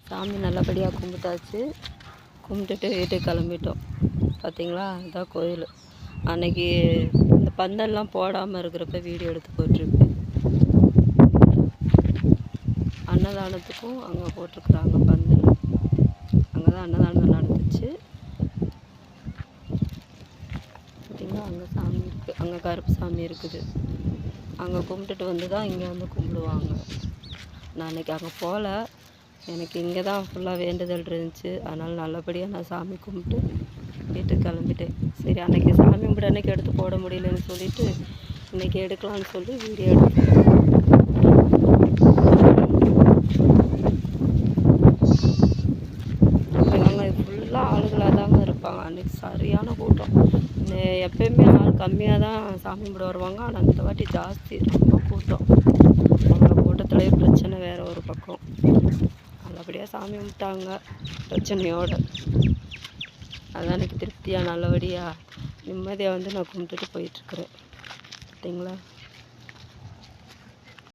சாமி நல்லபடியாக கும்பிட்டாச்சு. கும்பிட்டுட்டு வீட்டுக்கு கிளம்பிட்டோம். பார்த்திங்களா, இதுதான் கோயில். அன்றைக்கி இந்த பந்தல்லாம் போடாமல் இருக்கிறப்ப வீடியோ எடுத்து போட்டிருப்பேன். அன்னதானத்துக்கும் அங்கே போட்டிருக்குறாங்க பந்தல். அங்கே தான் அன்னதானம் நடந்துச்சு. பார்த்திங்களா, அங்கே சாமி இருக்குது, அங்கே கருப்பு சாமி இருக்குது. அங்கே கும்பிட்டுட்டு வந்து தான் இங்கே வந்து கும்பிடுவாங்க. நான் அன்றைக்கி அங்கே போகல, எனக்கு இங்கே தான் ஃபுல்லாக வேண்டுதல் இருந்துச்சு. அதனால் நல்லபடியாக நான் சாமி கும்பிட்டு வீட்டுக்கு கிளம்பிட்டேன். சரி, அன்றைக்கி சாமி கும்பிட்டு அன்றைக்கி எடுத்து போட முடியலன்னு சொல்லிவிட்டு இன்றைக்கி எடுக்கலான்னு சொல்லி வீடியோ எடுத்தேன். அங்கே ஃபுல்லாக ஆளுகளாக தாங்க இருப்பாங்க. அன்றைக்கி சரியான கூட்டம். எப்போயுமே ஆள் கம்மியாக தான் சாமி கும்பிட வருவாங்க. ஆனால் இந்த வாட்டி ஜாஸ்தி, ரொம்ப கூட்டம். அவங்க கூட்டத்துலேயே பிரச்சனை வேறு ஒரு பக்கம். நல்லபடியாக சாமி கும்பிட்டாங்க பிரச்சனையோடு. அதான் எனக்கு திருப்தியாக நல்லபடியாக நிம்மதியாக வந்து நான் கும்பிட்டுட்டு போயிட்டுருக்குறேன். பார்த்தீங்களா.